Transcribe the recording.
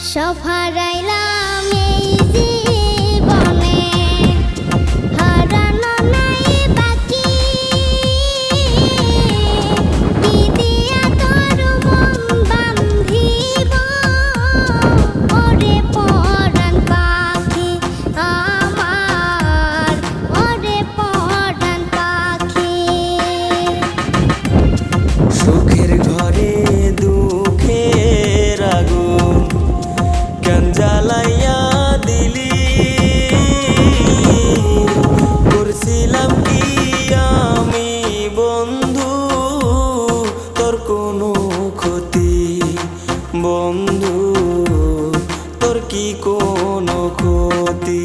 সব হারাইলাম এই জীবনে, হারানো নাই বাকি। কি দিয়া তোর মন বান্ধিব, ওরে পরাণ পাখি আমার, ওরে পরাণ পাখি। সুখের ঘরে দুঃখের আগুন কেন জ্বালাইয়া দিলি, করছিলাম কি আমি বন্ধু তোর কোনো ক্ষতি, বন্ধু তোর কি কোনো ক্ষতি।